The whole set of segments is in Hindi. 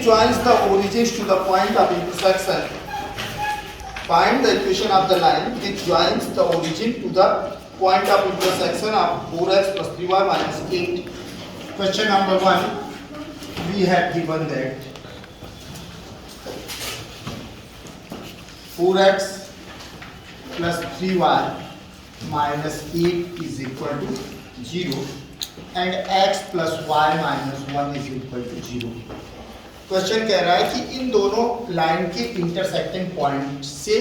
joins the origins to the point of intersection. Find the equation of the line which joins the origin to the point of intersection of 4x plus 3y minus 8. Question number 1, we have given that 4x plus 3y minus 8 is equal to 0 and x plus y minus 1 is equal to 0. Question कह रहा है कि इन दोनों लाइन के इंटरसेक्टिंग पॉइंट से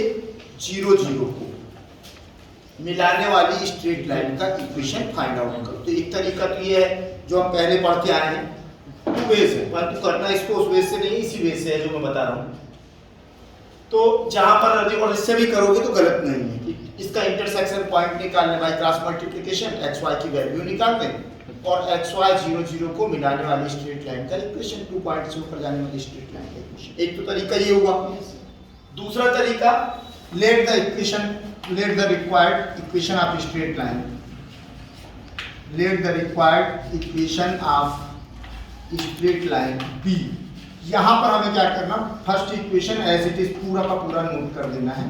0 0 को मिलाने वाली स्ट्रेट लाइन का इक्वेशन फाइंड आउट करो। तो एक तरीका तो ये है जो हम पहले पढ़ के आए हैं, टू वेज है, परंतु करना इसको उस वेज से नहीं, इसी वेज से है जो मैं बता रहा हूँ। तो जहां पर और इससे भी करोगे तो गलत नहीं है कि इसका इंटरसेक्शन पॉइंट निकालने by cross multiplication x y की वैल्यू निकाल दें और एक्स वाई 0 0 को मिलाने वाली स्ट्रेट लाइन का इक्वेशन, 2 पॉइंट से ऊपर जाने वाली स्ट्रेट लाइन का इक्वेशन। एक तो तरीका ये हुआ। दूसरा तरीका, let the required equation of straight line, let the required equation of straight line be. यहां पर हमें क्या करना, first equation as it is पूरा का पूरा नोट कर देना है,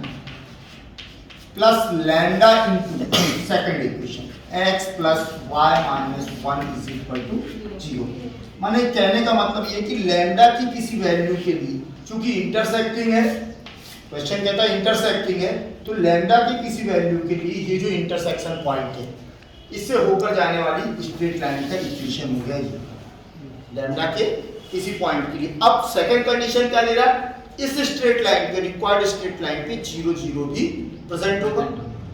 plus lambda into second equation x plus y minus 1 is equal to 0। माने कहने का मतलब ये कि लैम्डा की किसी वैल्यू के लिए, चूंकि इंटरसेक्टिंग है, क्वेश्चन कहता है इंटरसेक्टिंग है, तो लैम्डा की किसी वैल्यू के लिए ये जो इंटरसेक्शन पॉइंट है इससे होकर जाने वाली स्ट्रेट लाइन का इक्वेशन हो गया ये, लैम्डा के किसी पॉइंट के लिए। अब सेकंड कंडीशन क्या ले रहा है, इस स्ट्रेट लाइन पे, रिक्वायर्ड स्ट्रेट लाइन पे 0 0 भी प्रेजेंट होगा,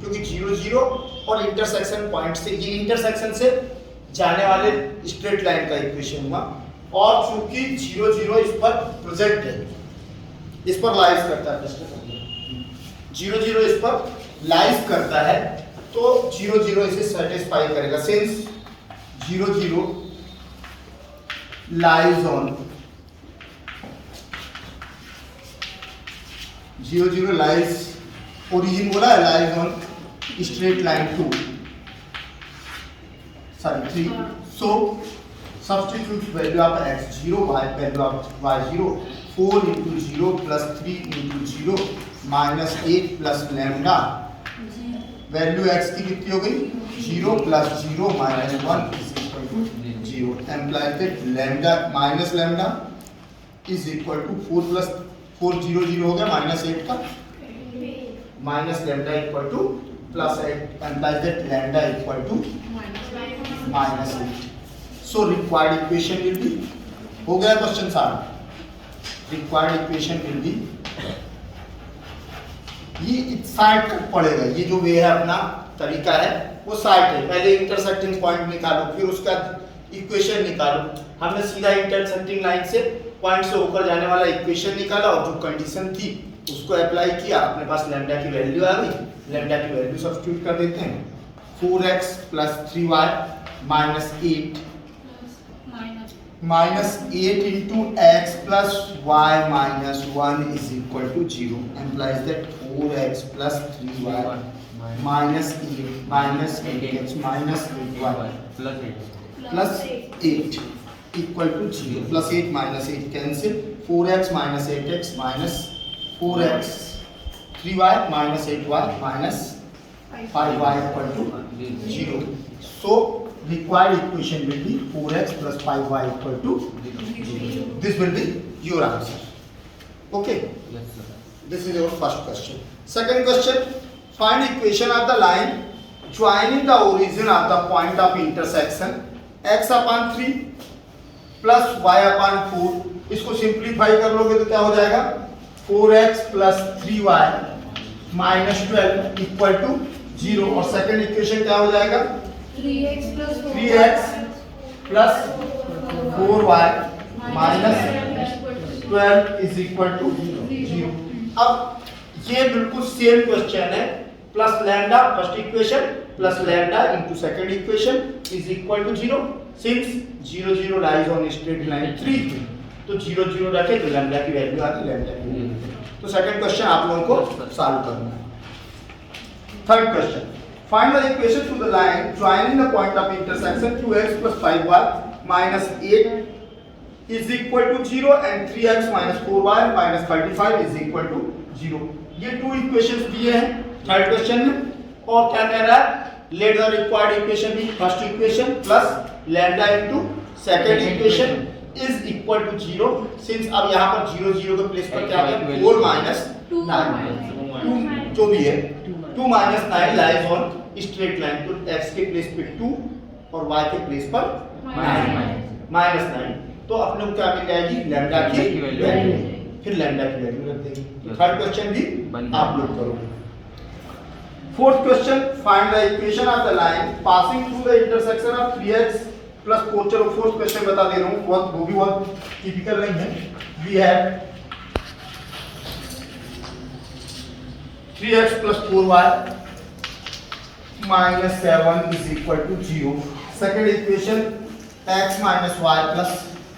क्योंकि 0 0 और इंटरसेक्शन पॉइंट से, ये इंटरसेक्शन से जाने वाले स्ट्रेट लाइन का इक्वेशन हुआ, और चूंकि 0 0 इस पर प्रेजेंट है, इस पर लाइज करता है, 0 0 इस पर लाइज करता है, तो 0 0 इसे सेटिस्फाई करेगा। Since 0 0 lies on 0 0 lies, origin बोला है, lies on straight line 3। So substitute value of x 0 by value of y 0, 4 into 0 plus 3 into 0 minus 8 plus lambda, value x की कितनी हो गई, 0 plus 0 minus 1 is equal to 0, implies that lambda minus lambda is equal to 4 plus 4 0 0 हो गया माइनस 8 का, minus lambda equal to plus 8, implies that lambda equal to minus 8. So required equation will be, हो गया क्वेश्चन सारा, required equation will be, ये साइड तक पड़ेगा, ये जो वे है अपना तरीका है वो साइड है, पहले इंटरसेक्टिंग पॉइंट निकालो फिर उसका इक्वेशन निकालो। हमने सीधा इंटरसेक्टिंग लाइन से पॉइंट से होकर जाने वाला इक्वेशन निकाला और जो कंडीशन थी उसको अप्लाई किया, अपने पास लैम्डा की वैल्यू आ गई, लैम्डा की वैल्यू सब्स्टिट्यूट कर देते हैं, 4x plus 3y minus 8 minus 8 into x plus y minus 1 is equal to 0, implies that 4x plus 3y minus 8 minus 8x minus 8y plus 8 equal to 0, plus 8 minus 8 cancel, 4x minus 8x minus 4x 3y minus 8y minus 5y equal to 0. So required equation will be 4x plus 5y equal to 0. This will be your answer. Okay. Yes, sir. This is your first question. Second question, find equation of the line joining the origin of the point of intersection x upon 3 plus y upon 4. इसको सिंप्लीफाई कर लोगे तो क्या हो जाएगा, 4x plus 3y minus 12 equal to 0, और सेकंड इक्वेशन क्या हो जाएगा, 3x plus 4y minus 12 is equal to 0। अब ये बिल्कुल सेम क्वेश्चन है, plus lambda first equation plus lambda into second equation is equal to 0। Since 0 0 lies on straight line 3, तो 0 0 रखे तो लैम्डा की वैल्यू आती, लैम्डा की वैल्यू। तो सेकंड क्वेश्चन आप लोगों को सॉल्व करना है। Third question, find the equation two the line joining the point of intersection 2x plus 5y minus 8 is equal to 0 and 3x minus 4y minus 35 is equal to 0। ये टू इक्वेशंस दिए हैं थर्ड क्वेश्चन में। और क्या कह रहा है, let the required equation be first equation plus lambda into second equation is equal to 0। Since अब यहाँ पर 0 0 के प्लेस पर क्या है 4 माइनस 9 जो भी है 2 minus 9 lies on straight line. तो x के प्लेस पे 2 और y के प्लेस पर माइनस 9। तो अपने को क्या मिल जाएगी लैम्डा की वैल्यू, फिर लैम्डा की वैल्यू रख देंगे। थर्ड क्वेश्चन भी आप लोग करोगे। Fourth question, find the equation of the line passing through the intersection of 3x plus 4। चलो फोर्थ क्वेश्चन बता दे रहा हूँ, वो भी बहुत टिपिकल नहीं है। We have 3x plus 4y minus 7 is equal to 0. Second equation, x minus y plus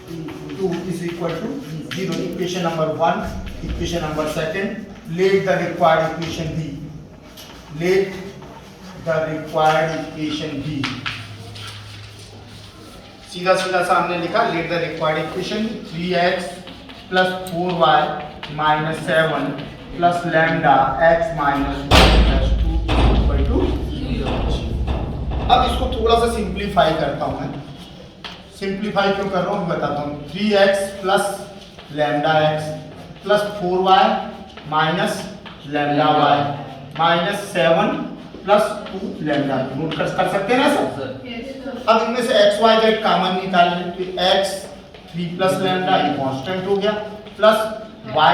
2 is equal to 0. Equation number 1, equation number 2. Let the required equation be. Let the required equation be. सीधा सीधा सामने लिखा, let the required equation 3x plus 4y minus 7 plus lambda x minus 1 plus 2 equal to 0। अब इसको थोड़ा सा सिंप्लीफाई करता हूं मैं। सिंप्लीफाई क्यों कर रहा हूं बताता हूं। 3x plus lambda x plus 4y minus lambda y minus 7 plus 2 lambda. Note कर सकते हैं ना सर। अब इनमें से x y z कॉमन निकाल लें। x 3 प्लस लैम्डा ये कांस्टेंट हो गया, प्लस y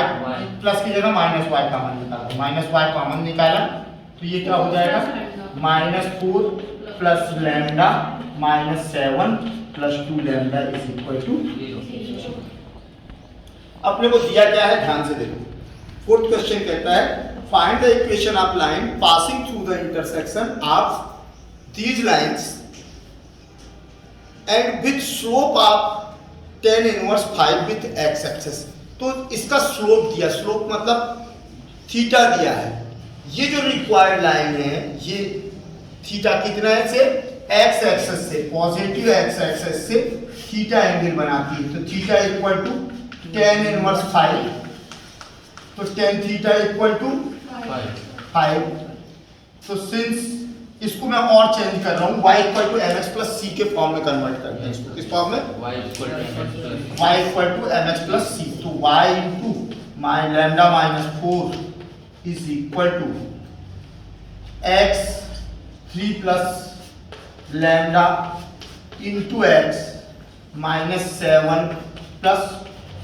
प्लस की जगह माइनस y कॉमन निकाला, माइनस y कॉमन निकाला तो ये क्या हो जाएगा minus 4 plus lambda minus 7 plus 2 lambda is equal to 0। अपने को दिया क्या है ध्यान से देखो। फोर्थ क्वेश्चन कहता है find the equation of line passing through the intersection of these lines and with slope of tan inverse 5 with x axis. तो इसका स्लोप दिया, स्लोप मतलब थीटा दिया है। ये जो रिक्वायर्ड लाइन है ये थीटा कितना है से x एक्सिस से पॉजिटिव x एक्सिस से थीटा एंगल बनाती है। तो theta equal to tan inverse 5, तो tan थीटा इक्वल टू 5। तो सिंस इसको मैं और चेंज कर रहा हूँ, y equal to mx plus c के फॉर्म में कन्वर्ट करते हैं इसको। किस फॉर्म में y equal to mx plus c। तो y into my lambda minus 4 is equal to x 3 plus lambda into x minus 7 plus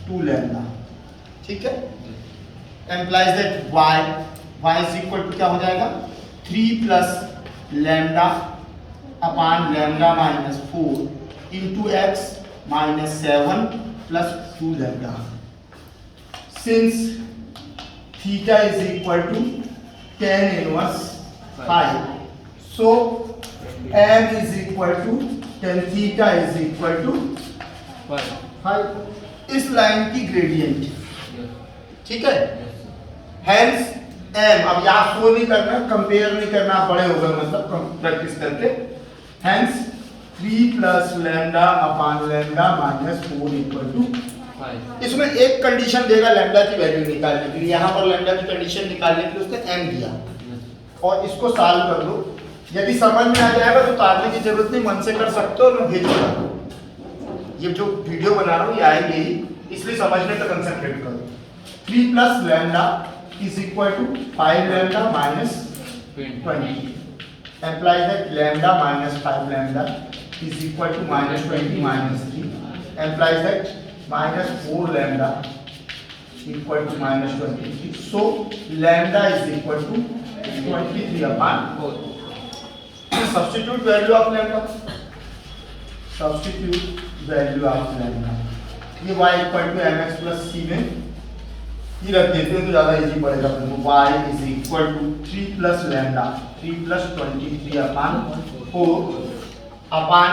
2 lambda. ठीक है, implies that y is equal to क्या हो जाएगा 3 plus lambda upon lambda minus 4 into x minus 7 plus 2 lambda. Since theta is equal to tan inverse 5, so m is equal to tan theta is equal to 5। इस लाइन की ग्रेडियंट, ठीक है। हेंस m, अब यहाँ शो नहीं करना, कंपेयर नहीं करना, बड़े हो गए मतलब प्रैक्टिस करके। Hence 3 plus lambda upon lambda minus 4 equal to 5। इसमें एक कंडीशन देगा लैम्डा की वैल्यू निकालने के लिए। यहाँ पर लैम्डा की कंडीशन निकालने के लिए उसने m दिया और इसको सॉल्व कर लो। यदि समझ में आ जाएगा तो उतारने की जरूरत नहीं, मन से कर सकते हो। मैं भेजूंगा, ये जो वीडियो बना रहा हूँ ये आएंगे ही, इसलिए समझने पर कंसंट्रेट करो। 3 plus lambda is equal to 5 lambda minus 20. Implies that lambda minus 5 lambda is equal to minus 20 minus 3. Implies that minus 4 lambda equal to minus 23. So lambda is equal to 23 upon 4. Substitute value of lambda. Substitute value of lambda. ये y equal to mx plus c में ये रख देते हैं तो ज़्यादा इजी पड़ेगा अपने को। y is equal to 3 plus lambda 3 plus 23 upon 4 upon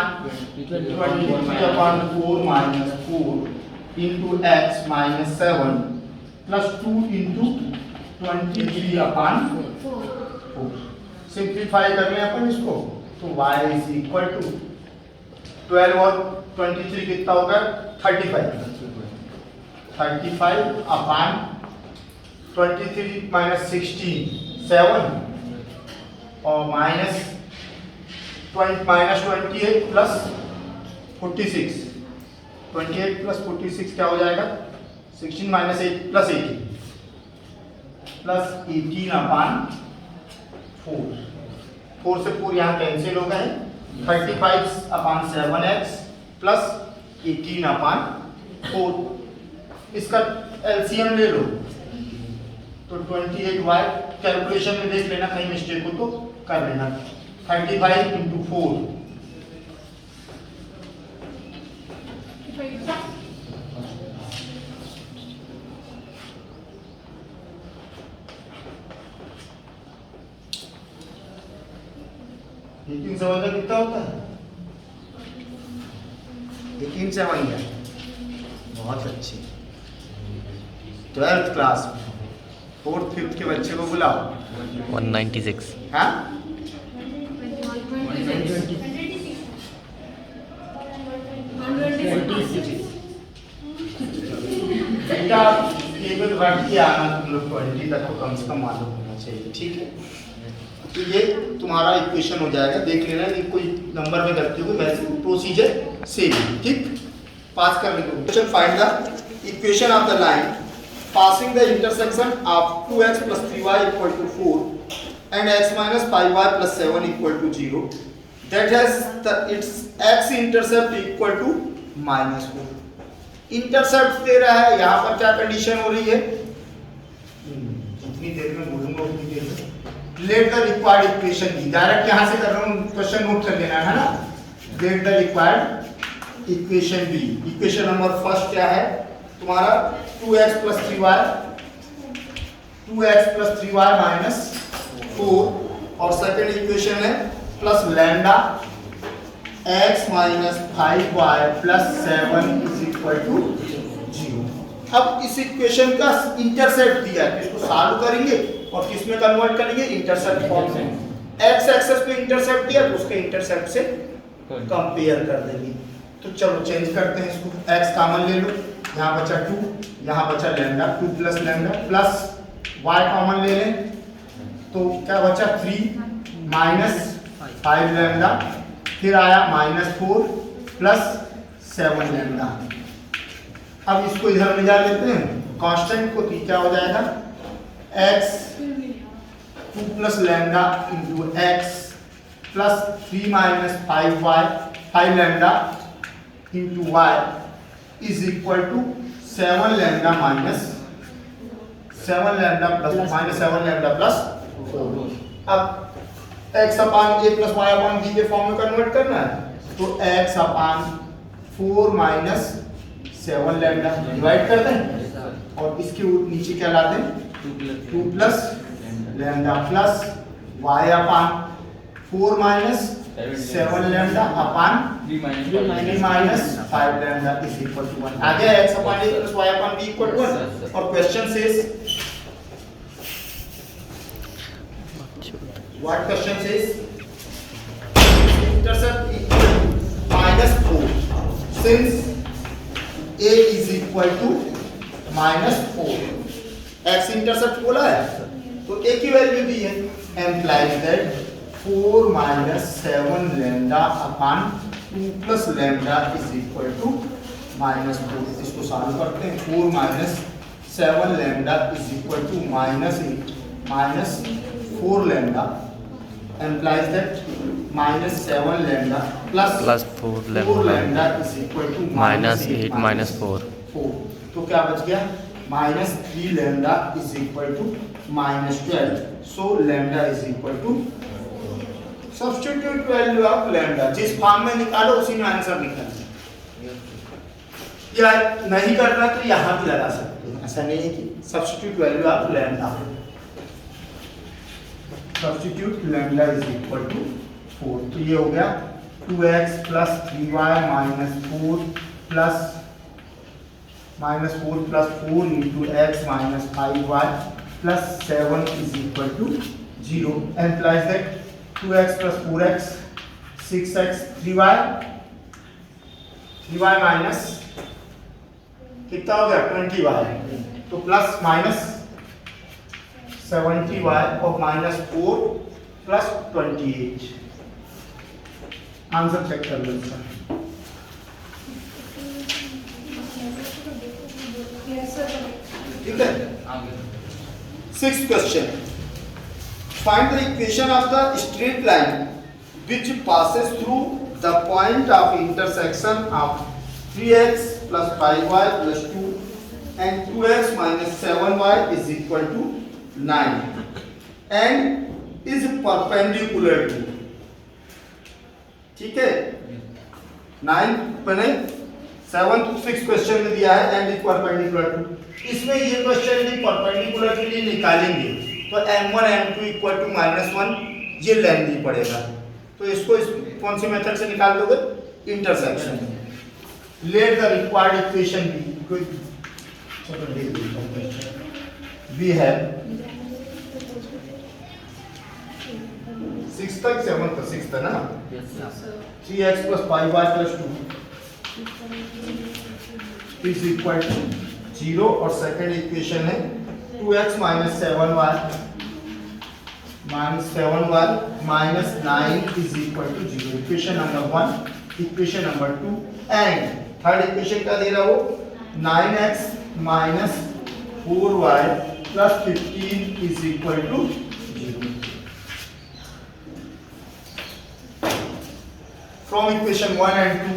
23 upon 4 minus 4 into x minus 7 plus 2 into 23 upon 4। Simplify कर लें अपन इसको तो y इज इक्वल टू 12 और 23 कितना होगा 35 अपॉन 23 माइनस 16 7 और माइनस 28 प्लस 46 28 प्लस 46 क्या हो जाएगा 16 माइनस 8 प्लस 18 अपॉन 4 से 4 यहाँ कैंसिल हो गए 35 अपॉन 7x प्लस 18 अपॉन 4 इसका एलसीएम ले लो तो 28y कैलकुलेशन में देख लेना कहीं मिस्टेक हो तो कर लेना 35 इंटू 4 18 से वाला कितना होता है 18 से वाला बहुत अच्छी 12th क्लास में 4th 5th के बच्चे को बुलाओ 196 हाँ 126 बेटा केवल रट के आना तुम लोग 20 तक तो कम से कम मालूम होना चाहिए ठीक है तो ये तुम्हारा इक्वेशन हो जाएगा देख लेना कि कोई नंबर में गलती होगी वैसे प्रोसीजर सेम ठीक पास करने को question find the equation of the line passing the intersection of 2x plus 3y equal to 4 and x minus 5y plus 7 equal to 0 that has its x intercept equal to minus 4 intercept दे रहा है यहाँ पर क्या कंडीशन हो रही है जितनी देर में बोलूंगा उतनी देर में let the required equation be direct यहाँ से कर रहा हूँ क्वेश्चन नोट कर लेना है ना let the required equation be equation number first क्या है तुम्हारा 2x plus 3y minus 4 और सेकंड इक्वेशन है plus lambda x minus 5y plus 7 is equal to 0। अब इस इक्वेशन का इंटरसेप्ट दिया है इसको सॉल्व करेंगे और किस में कन्वर्ट करेंगे इंटरसेप्ट फॉर्म में x एक्सिस पे इंटरसेप्ट दिया तो उसके इंटरसेप्ट से कंपेयर कर देंगे तो चलो चेंज करते हैं इसको x कॉमन ले लो यहाँ बचा 2 यहाँ बचा lambda 2 plus lambda plus y common ले लें तो क्या बचा 3 माइनस 5 लैम्डा फिर आया -4 प्लस 7 लैम्डा अब इसको इधर ले जा लेते हैं कांस्टेंट को तो क्या हो जाएगा x 2 plus lambda into x plus 3 minus 5 lambda into y is equal to 7 lambda minus 7 lambda plus minus 7 lambda plus 4 अब x upon a plus y upon b के फॉर्म में कन्वर्ट करना है तो x upon 4 minus 7 lambda divide कर दें और इसके नीचे क्या ला दें 2 plus lambda plus y upon 4 minus 7 lambda upon 3 minus 5 lambda is equal to 1 आ गया x upon a plus y upon b equal to 1 और question says what question says intercept equal to -4 since a is equal to -4 x intercept बोला है तो a की वैल्यू दी है implies that 4 minus 7 lambda upon 2 plus lambda is equal to -4 इसको सॉल्व करते हैं 4 minus 7 lambda is equal to minus 4 lambda implies that -7 lambda plus 4 lambda is equal to -8 minus 4 तो क्या बच गया -3 lambda is equal to -12 so lambda is equal to substitute value of lambda जिस फॉर्म में निकालो उसी में आंसर निकालना या नहीं करना तो यहाँ भी लगा सकते हैं ऐसा नहीं है कि substitute value of lambda substitute lambda is equal to 4 तो ये हो गया 2x plus 3y minus 4 plus 4 into x minus 5y plus 7 is equal to 0 implies that 2x plus 4x 6x 3y minus कितना हो गया 20y, तो प्लस माइनस 70y और माइनस 4 प्लस 28। आंसर चेक कर लो इसका। ठीक है। 6th question, find the equation of the straight line which passes through the point of intersection of 3x plus 5y plus 2 and 2x minus 7y is equal to 9 and is perpendicular to, ठीक है, 9 बने 7 to 6 क्वेश्चन में दिया है and is perpendicular to। इसमें ये क्वेश्चन यदि परपेंडिकुलर के लिए निकालेंगे तो m1 m2 इक्वल टू -1 ये लेंथ पड़ेगा, तो इसको कौन सी मेथड से निकाल दोगे, intersection. Let the required equation be, we have 6 तक 7 तक 6 था ना, 3x plus 5y plus 2 is equal to 0 और सेकंड इक्वेशन है 2x minus 7y minus 9 is equal to 0। Equation number 1, equation number 2 and third equation का दे रहा हो 9x minus 4y plus 15 is equal to 0। From equation 1 and 2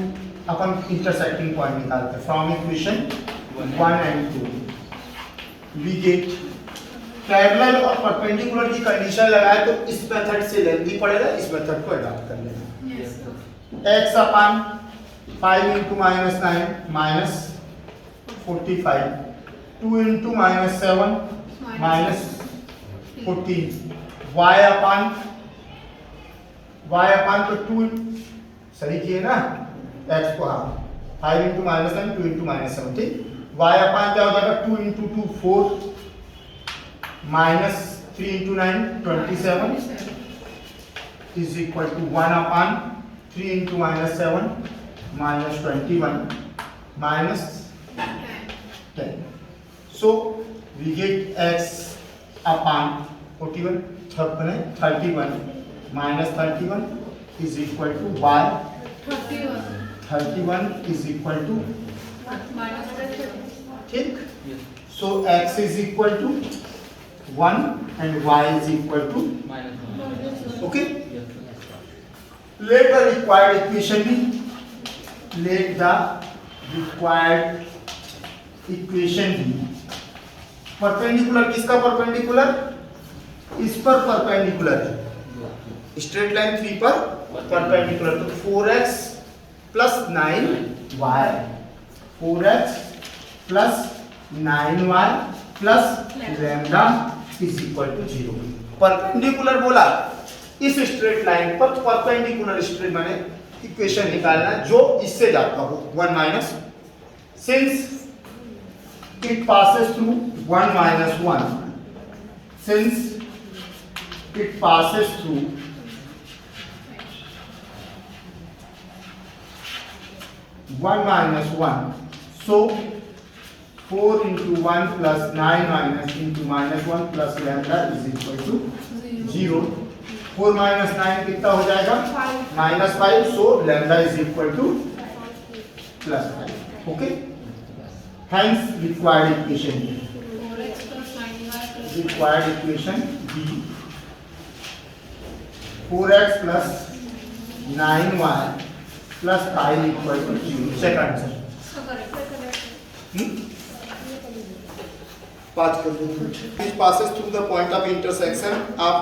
अपन इंटरसेक्टिंग पॉइंट निकालते हैं। From equation 1 and 2 we get parallel और परपेंडिकुलर की कंडीशन लगाए तो इस मेथड से लेंदी पड़ेगा, इस मेथड को अडॉप्ट कर लेना। x अपन 5 into -9 minus 45, 2 into -7 minus 14, y अपन तो 2 सही किए ना, x को हम 5 into -9 2 into -7, ठीक। y अपन क्या हो जाएगा 2 into 2 4 minus 3 into 9 27 is equal to 1 upon 3 into -7 minus 21 minus 10। So we get x upon 31 minus 31 is equal to y 31 is equal to ठीक। So x is equal to 1 and y is equal to okay। Let the required equation be, let the required equation be perpendicular. किसका परपेंडिकुलर, इस पर परपेंडिकुलर है, स्ट्रेट लाइन 3 पर परपेंडिकुलर, तो 4x plus 9y 4x plus 9y plus lambda is equal to 0। Perpendicular बोला, इस स्ट्रेट लाइन पर परपेंडिकुलर स्ट्रेट माने इक्वेशन निकालना जो इससे जाता हो 1 minus, since it passes through 1 minus 1, since it passes through 1 minus 1, so 4 into 1 plus 9 minus into -1 plus lambda is equal to 0। 4 minus 9 कितना हो जाएगा -5, so lambda is equal to +5। okay, hence required equation B, required equation B 4x plus 9y plus 5 equal to 0। check answer। पाँच कर दो। It passes through the point of intersection of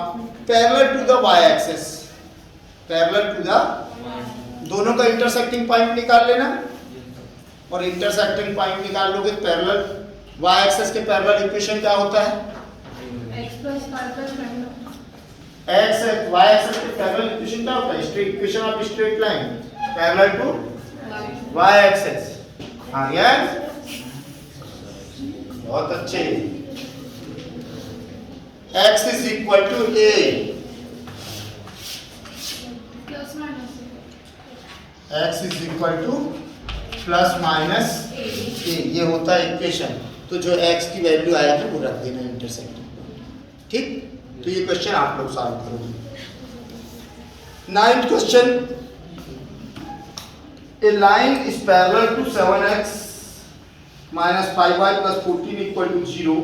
parallel to the y-axis, parallel to the, दोनों का इंटरसेक्टिंग पॉइंट निकाल लेना, और इंटरसेक्टिंग पॉइंट निकाल लोगे पैरेलल y-axis के पैरेलल इक्वेशन क्या होता है, x y-axis के पैरेलल इक्वेशन क्या होता है, straight equation of straight line parallel to y-axis। हाँ यार बहुत अच्छे। x is equal to a, x is equal to plus minus a, ये होता है इक्वेशन। तो जो x की वैल्यू आएगी वो रख देना इंटरसेक्टिंग पॉइंट। ठीक, तो ये क्वेश्चन आप लोग सॉल्व करोगे। 9th question, a line is parallel to 7x minus 5y plus 14 equal to 0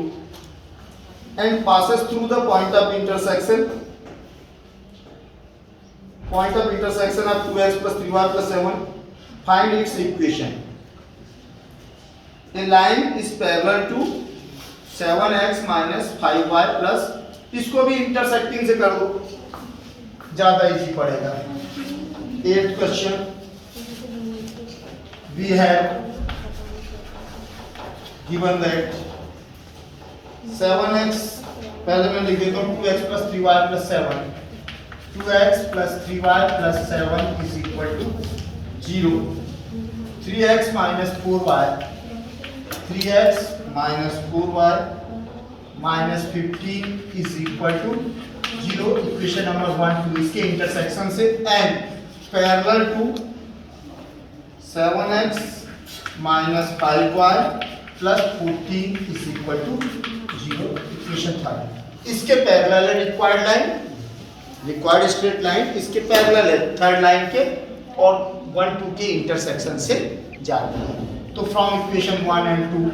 and passes through the point of intersection of 2x plus 3y plus 7. Find its equation. A line is parallel to 7x minus 5y plus, इसको भी इंटरसेक्टिंग से कर दो, ज्यादा इजी पड़ेगा। 8th question, we have given that 7x, पहले मैं लिख देता हूँ 2x plus 3y plus 7, 2x plus 3y plus 7 is equal to 0, 3x minus 4y, 3x minus 4y minus 15 is equal to 0, equation number 1 2 इसके इंटरसेक्शन से, and parallel to 7x minus 5y plus 14 is equal to 0, equation 3। इसके पैरेलल है required line, required straight line इसके पैरेलल है थर्ड लाइन के, और 1 2 के इंटरसेक्शन से जा रही है। तो from equation 1 and 2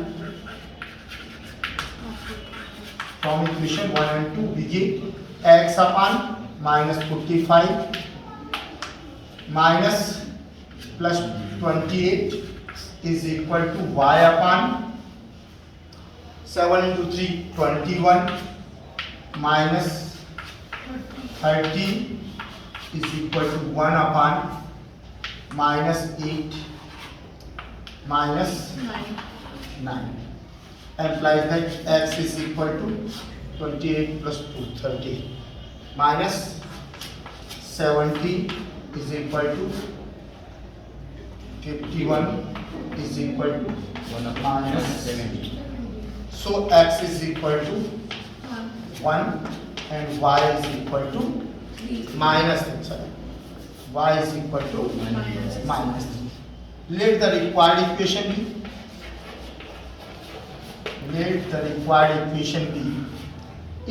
we get x upon minus 45 minus plus 28 is equal to y upon 7 into 3 21 minus 30 is equal to 1 upon minus 8 minus 9, implies that x is equal to 28 plus 2 30 minus 70 is equal to 51 is equal to minus 70. So x is equal to 1 and y is equal to minus 3. Y is equal to minus 3. Let the required equation be.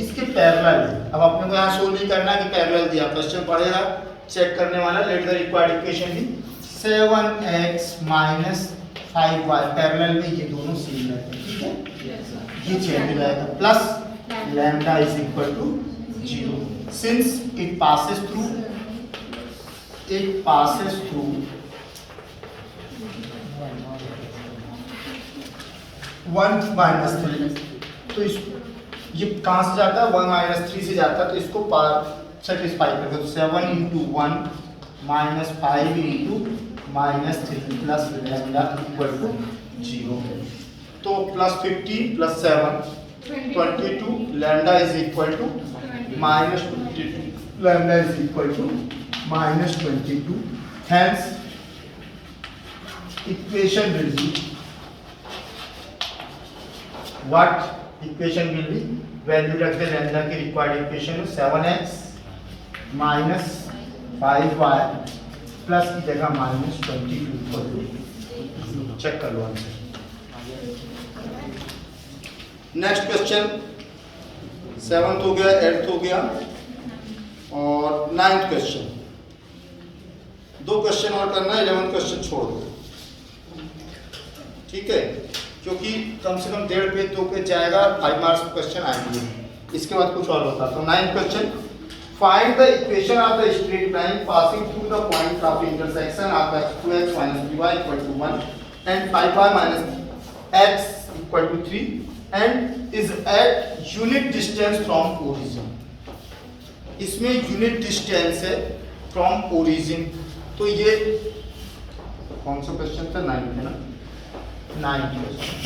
इसके पैरेलल है। अब अपने को यहाँ शो नहीं करना कि पैरेलल दिया, क्वेश्चन पढ़ेगा चेक करने वाला। Let the required equation be 7x minus 5y, parallel में ये दोनों सेम रहते हैं, ठीक है, ये चेंज हो जाएगा, plus lambda is equal to 0 since it passes through 1 minus 3, तो इस ये कहाँ से जाता है 1 minus 3 से जाता है, तो इसको सेटिस्फाई करके तो 7 into 1 minus 5 into minus 3 plus lambda equal to 0, तो plus 15 plus 7 22 lambda is equal to minus 22, lambda is equal to minus 22, hence equation will be what? Equation will be, value रख दे लैम्डा की रिक्वायर्ड इक्वेशन में 7x minus 5y प्लस की जगह minus 22 इक्वल टू, चेक कर लो आंसर। नेक्स्ट क्वेश्चन 7th हो गया, 8th हो गया, और 9th क्वेश्चन, 2 क्वेश्चन और करना है, 11th क्वेश्चन छोड़ दो, ठीक है, क्योंकि कम से कम 1.5 पेज 2 पेज जाएगा, 5 मार्क्स क्वेश्चन आएंगे, इसके बाद कुछ और होता। तो 9th question, find the equation of the straight line passing through the point of intersection of x2x minus 3y equal to 1 and 5y minus x equal to 3 and is at unit distance from origin। इसमें यूनिट डिस्टेंस है फ्रॉम ओरिजिन, तो ये कौन सा क्वेश्चन था? 9th है ना, 9th question.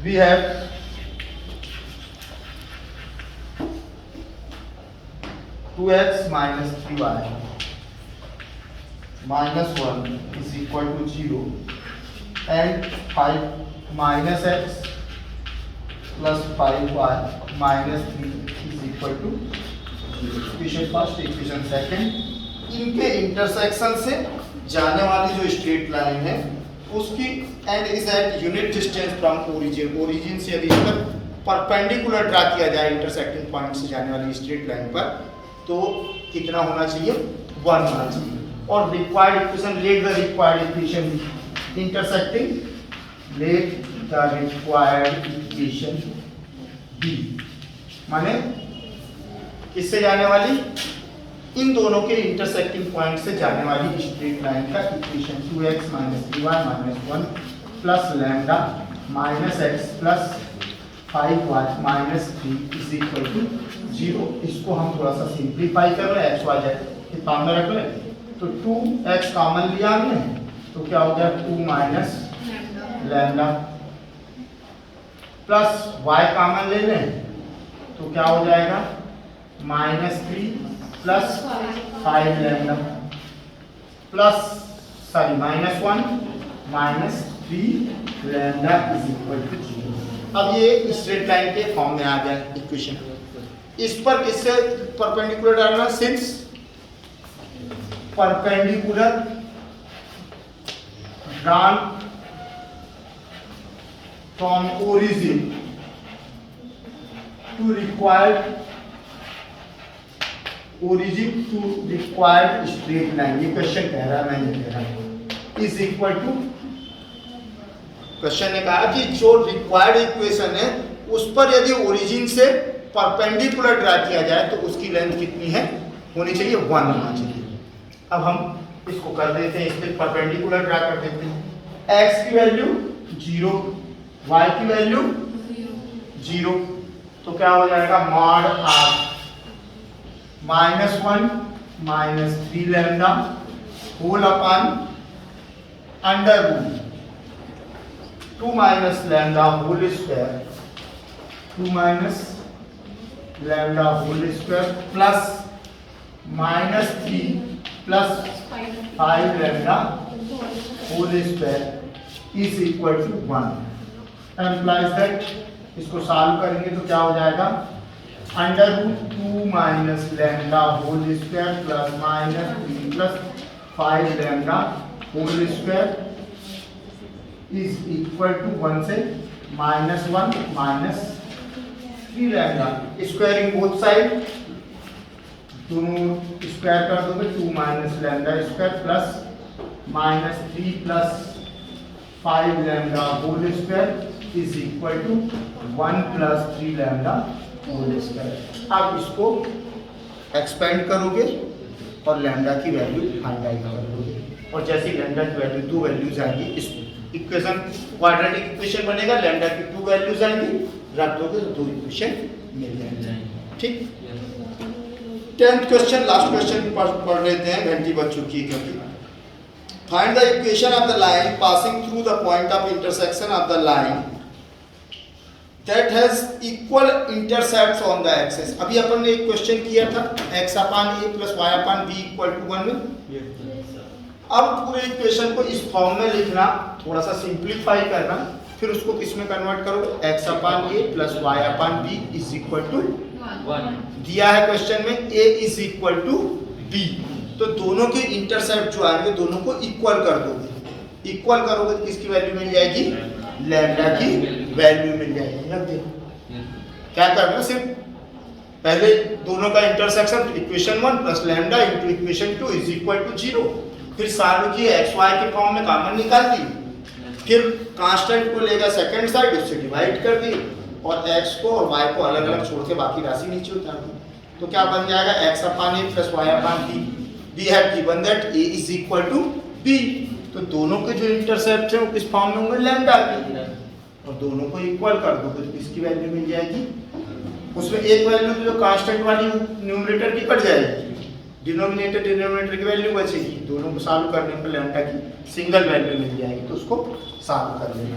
We have two x minus 3y minus 1 is equal to 0 and 5 minus x plus 5y minus 3 is equal to 0. Equation first, equation second, इनके इंटरसेक्शन से जाने वाली जो स्ट्रेट लाइन है उसकी and is at unit distance from origin, origin से यदि अगर परपेंडिकुलर ड्रा किया जाए इंटरसेक्टिंग पॉइंट से जाने वाली स्ट्रेट लाइन पर तो कितना होना चाहिए, 1 होना चाहिए। और required equation, let the required equation intersecting, let the required equation be, माने किससे जाने वाली, इन दोनों के इंटरसेक्टिंग पॉइंट से जाने वाली स्ट्रेट लाइन का equation 2x - 3y - 1 plus lambda minus x plus 5y - 3 is equal to 0। इसको हम थोड़ा सा सिंप्लीफाई कर रहे हैं, एक्स वाई जेड के फॉर्म में रख लें तो 2x कॉमन लिया हमने तो क्या हो गया 2 minus lambda plus y common ले लें तो क्या हो जाएगा -3 plus 5 lambda plus -1 -3 lambda is equal to 0। अब ये स्ट्रेट लाइन के फॉर्म में आ गया इक्वेशन। इस पर किससे परपेंडिकुलर डालना, since perpendicular drawn from origin to required origin to required straight line, ये क्वेश्चन कह रहा है, मैं नहीं कह रहा, इज इक्वल टू, क्वेश्चन ने कहा कि जो रिक्वायर्ड इक्वेशन है उस पर यदि ओरिजिन से परपेंडिकुलर ड्रा किया जाए तो उसकी लेंथ कितनी है, होनी चाहिए 1 होना चाहिए। अब हम इसको कर देते हैं, इस पर परपेंडिकुलर ड्रा कर देते हैं। x की वैल्यू 0, y की वैल्यू 0, तो क्या हो जाएगा mod r -1 -3 lambda whole upon under root 2 minus lambda whole square, 2 minus lambda whole square plus -3 plus 5 lambda whole square is equal to 1। Implies that इसको सॉल्व करेंगे तो क्या हो जाएगा under root 2 minus lambda whole square plus -3 plus 5 lambda whole square is equal to 1 से -1 -3 लैम्डा, स्क्वायरिंग बोथ साइड, दोनों स्क्वायर कर दोगे 2 minus lambda square plus -3 plus 5 lambda whole square is equal to 1 plus 3 lambda whole square. अब इसको एक्सपेंड करोगे और लैम्डा की वैल्यू फाइंड आउट करोगे, और जैसे लैम्डा की वैल्यू 2 वैल्यूज आएंगी इस इक्वेशन क्वाड्रेटिक इक्वेशन बनेगा, लैम्डा की 2 वैल्यूज आएंगी, रख दोगे तो 2 इक्वेशन मिल जाएंगे। ठीक, 10th क्वेश्चन, लास्ट क्वेश्चन पढ़ लेते हैं, घंटी बज चुकी है क्योंकि। Find the equation of the line passing through the point of intersection of the line that has equal intercepts on the axis। अभी अपन ने एक क्वेश्चन किया था x upon a plus y upon b equal to 1 में। अब पूरे इक्वेशन को इस फॉर्म में लिखना, थोड़ा सा सिंप्लीफाई करना, फिर उसको किस में कन्वर्ट करो, x upon a plus y upon b is equal to 1 दिया है क्वेश्चन में, a is equal to b, तो दोनों के इंटरसेप्ट जो आएंगे दोनों को इक्वल कर दोगे, इक्वल करोगे तो किसकी वैल्यू मिल जाएगी, लैम्डा की वैल्यू मिल जाएगी। रख दे, क्या करना, सिर्फ पहले दोनों का intersection equation 1 plus lambda into equation 2 is equal to 0, फिर सॉल्व किए एक्स वाई के फॉर्म में कॉमन निकाल दी, फिर कांस्टेंट को लेकर सेकंड साइड उससे डिवाइड कर दी और x को और y को अलग अलग छोड़ के बाकी राशि नीचे उतार दी, तो क्या बन जाएगा x upon a plus y upon b। We have given that a is equal to b, तो दोनों के जो इंटरसेप्ट हैं वो किस फॉर्म में होंगे, लैम्डा के, और दोनों को इक्वल कर दोगे तो किसकी वैल्यू मिल जाएगी, उसमें एक वैल्यू जो कांस्टेंट वाली न्यूमरेटर की कट जाएगी, डिनोमिनेटर की वैल्यू बचेगी, दोनों को सॉल्व करने पर लैम्डा की सिंगल वैल्यू मिल जाएगी, तो उसको सॉल्व कर लेना।